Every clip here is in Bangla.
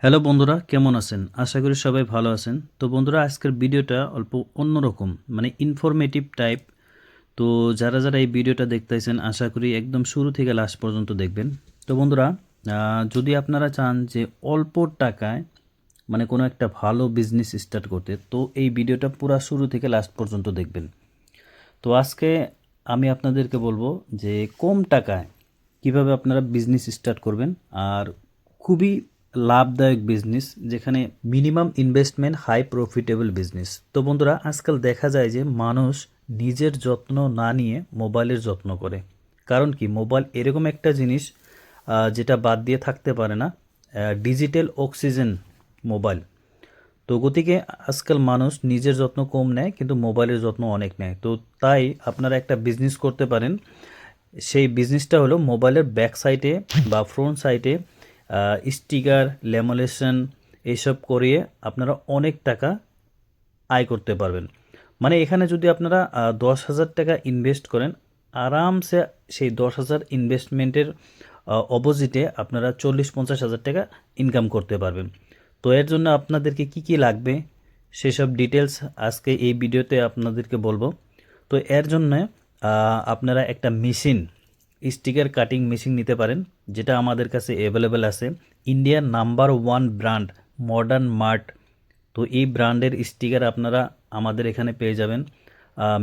হ্যালো বন্ধুরা, কেমন আছেন? আশা করি সবাই ভালো আছেন। তো বন্ধুরা, আজকের ভিডিওটা অল্প অন্যরকম, মানে ইনফরমেটিভ টাইপ। তো যারা এই ভিডিওটা দেখতেছেন, আশা করি একদম শুরু থেকে লাস্ট পর্যন্ত দেখবেন। তো বন্ধুরা, যদি আপনারা চান যে অল্প টাকায় মানে কোনো একটা ভালো বিজনেস স্টার্ট করতে, তো এই ভিডিওটা পুরো শুরু থেকে লাস্ট পর্যন্ত দেখবেন। তো আজকে আমি আপনাদেরকে বলবো যে কম টাকায় কিভাবে আপনারা বিজনেস স্টার্ট করবেন, আর খুবই লাভদায়ক বিজনেস যেখানে minimum investment high profitable business. তো বন্ধুরা, আজকাল দেখা যায় যে মানুষ নিজের যত্ন না নিয়ে মোবাইলের যত্ন করে। কারণ কি, মোবাইল এরকম একটা জিনিস যেটা বাদ দিয়ে থাকতে পারে না। Digital oxygen mobile. তো গতিকে আজকাল মানুষ নিজের যত্ন কম নেয়, কিন্তু মোবাইলের যত্ন অনেক নেয়। তো তাই আপনারা একটা বিজনেস করতে পারেন। সেই বিজনেসটা হলো মোবাইলের ব্যাক সাইডে বা ফ্রন্ট সাইডে স্টিকার, ল্যামিনেশন এইসব করিয়ে আপনারা অনেক টাকা আয় করতে পারবেন। মানে এখানে যদি আপনারা 10,000 টাকা ইনভেস্ট করেন, আরামসে সেই 10,000 ইনভেস্টমেন্টের অপোজিটে আপনারা 40-50 হাজার টাকা ইনকাম করতে পারবেন। তো এর জন্য আপনাদেরকে কি কি লাগবে সেসব ডিটেলস আজকে এই ভিডিওতে আপনাদেরকে বলবো। তো এর জন্য আপনারা একটা মেশিন, স্টিকার কাটিং মেশিন নিতে পারেন, যেটা আমাদের কাছে অ্যাভেলেবেল আছে। ইন্ডিয়ার নাম্বার 1 ব্র্যান্ড মডার্ন মার্ট। তো এই ব্র্যান্ডের স্টিকার আপনারা আমাদের এখানে পেয়ে যাবেন।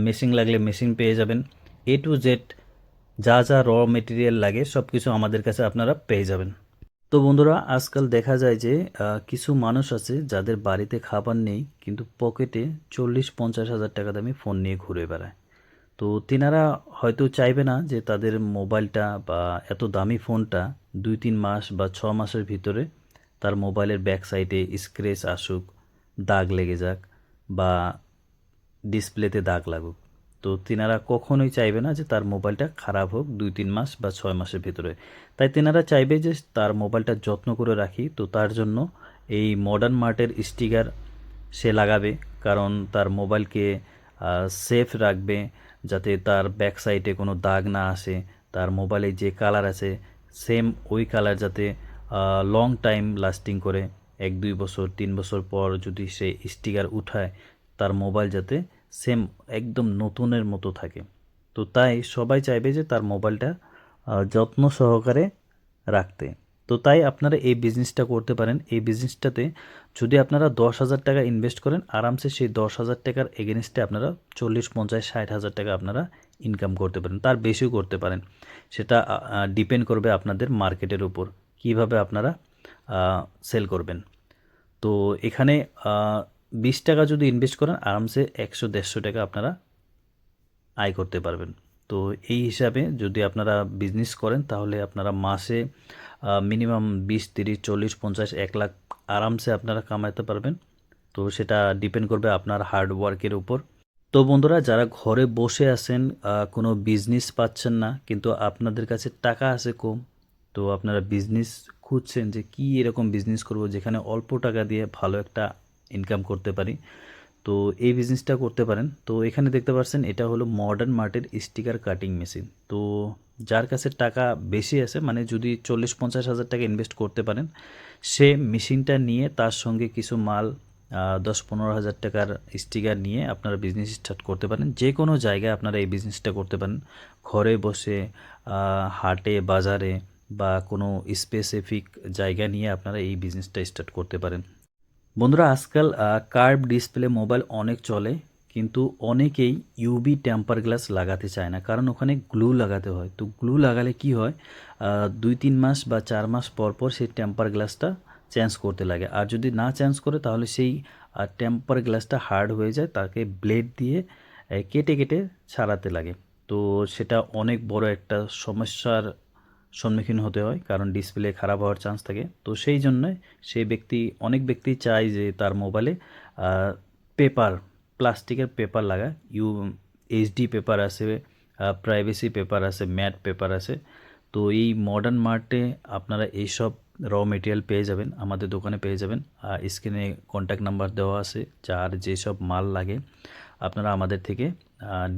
মেশিন লাগলে মেশিন পেয়ে যাবেন। A to Z যা যা র মেটেরিয়াল লাগে সব কিছু আমাদের কাছে আপনারা পেয়ে যাবেন। তো বন্ধুরা, আজকাল দেখা যায় যে কিছু মানুষ আছে যাদের বাড়িতে খাবার নেই, কিন্তু পকেটে 40-50 হাজার টাকা দামি ফোন নিয়ে ঘুরে বেড়ায়। তো তিনারা হয়তো চাইবে না যে তাদের মোবাইলটা বা এত দামি ফোনটা 2-3 মাস বা 6 মাসের ভিতরে তার মোবাইলের ব্যাক সাইডে স্ক্র্যাচ আসুক, দাগ লেগে যাক বা ডিসপ্লেতে দাগ লাগুক। তো তিনারা কখনোই চাইবে না যে তার মোবাইলটা খারাপ হোক 2-3 মাস বা 6 মাসের ভিতরে। তাই তিনারা চাইবে যে তার মোবাইলটা যত্ন করে রাখি। তো তার জন্য এই মডার্ন মার্টের স্টিকার সে লাগাবে, কারণ তার মোবাইলকে সেফ রাখবে, যাতে তার ব্যাক সাইডে কোনো দাগ না আসে। তার মোবাইলে যে কালার আছে সেম ওই কালার যাতে লং টাইম লাস্টিং করে, 1-2 বছর 3 বছর পর যদি সে স্টিকার উঠায়, তার মোবাইল যাতে সেম একদম নতুনের মতো থাকে। তো তাই সবাই চাইবে যে তার মোবাইলটা যত্ন সহকারে রাখতে। তো তাই আপনারা এই বিজনেসটা করতে পারেন। এই বিজনেসটাতে যদি আপনারা 10,000 টাকা ইনভেস্ট করেন, আরামসে সেই 10,000 টাকার এগেনস্টে আপনারা 40-50-60 হাজার টাকা আপনারা ইনকাম করতে পারেন, তার বেশিও করতে পারেন। সেটা ডিপেন্ড করবে আপনাদের মার্কেটের উপর, কিভাবে আপনারা সেল করবেন। তো এখানে 20 টাকা যদি ইনভেস্ট করেন, আরামসে 100-150 টাকা আপনারা আয় করতে পারবেন। তো এই হিসাবে যদি আপনারা বিজনেস করেন, তাহলে আপনারা মাসে মিনিমাম 20-30-40-50-1 লাখ আরামসে আপনারা কামাতে পারবেন। তো সেটা ডিপেন্ড করবে আপনার হার্ড ওয়ার্কের উপর। তো বন্ধুরা, যারা ঘরে বসে আছেন, কোনো বিজনেস পাচ্ছেন না, কিন্তু আপনাদের কাছে টাকা আছে কম, তো আপনারা বিজনেস খুঁজছেন যে কি এরকম বিজনেস করব যেখানে অল্প টাকা দিয়ে ভালো একটা ইনকাম করতে পারি, তো এই বিজনেসটা করতে পারেন। তো এখানে দেখতে পাচ্ছেন এটা হলো মডার্ন মার্টের স্টিকার কাটিং মেশিন। তো যার কাছে টাকা বেশি আছে, মানে যদি 40-50 হাজার টাকা ইনভেস্ট করতে পারেন, সে মেশিনটা নিয়ে তার সঙ্গে কিছু মাল 10-15 হাজার টাকার স্টিকার নিয়ে আপনারা বিজনেস স্টার্ট করতে পারেন। যে কোনো জায়গায় আপনারা এই বিজনেসটা করতে পারেন, ঘরে বসে, হাটে বাজারে বা কোনো স্পেসিফিক জায়গা নিয়ে আপনারা এই বিজনেসটা স্টার্ট করতে পারেন। বন্ধুরা, আজকাল কার্ভ ডিসপ্লে মোবাইল অনেক চলে, কিন্তু অনেকেই ইউভি টেম্পার গ্লাস লাগাতে চায় না, কারণ ওখানে গ্লু লাগাতে হয়। তো গ্লু লাগালে কি হয়, 2-3 মাস বা 4 মাস পর পর সেই টেম্পার গ্লাসটা চেঞ্জ করতে লাগে। আর যদি না চেঞ্জ করে, তাহলে সেই টেম্পার গ্লাসটা হার্ড হয়ে যায়, তাকে ব্লেড দিয়ে কেটে কেটে ছাড়াতে লাগে। তো সেটা অনেক বড় একটা সমস্যার সম্মুখীন হতে হয়, কারণ ডিসপ্লে খারাপ হওয়ার চান্স থাকে। তো সেই জন্যে অনেক ব্যক্তি চায় যে তার মোবাইলে পেপার, প্লাস্টিকের পেপার লাগা, এইচডি পেপার আছে, প্রাইভেসি পেপার আছে, ম্যাট পেপার আছে। তো এই মডার্ন মার্টে আপনারা এইসব র মেটেরিয়াল পেয়ে যাবেন, আমাদের দোকানে পেয়ে যাবেন। স্ক্রিনে কন্ট্যাক্ট নাম্বার দেওয়া আছে, যার যেসব মাল লাগে আপনারা আমাদের থেকে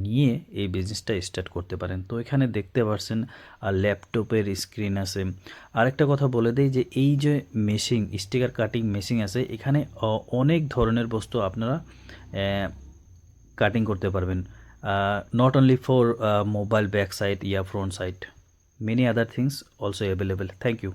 নিয়ে এই বিজনেসটা স্টার্ট করতে পারেন। তো এখানে দেখতে পাচ্ছেন ল্যাপটপের স্ক্রিন আছে। আরেকটা কথা বলে দেই যে এই যে মেশিন স্টিকার কাটিং মেশিন আছে এখানে অনেক ধরনের বস্তু আপনারা কাটিং করতে পারবেন, not only for mobile back side yeah front side, many other things also available. Thank you.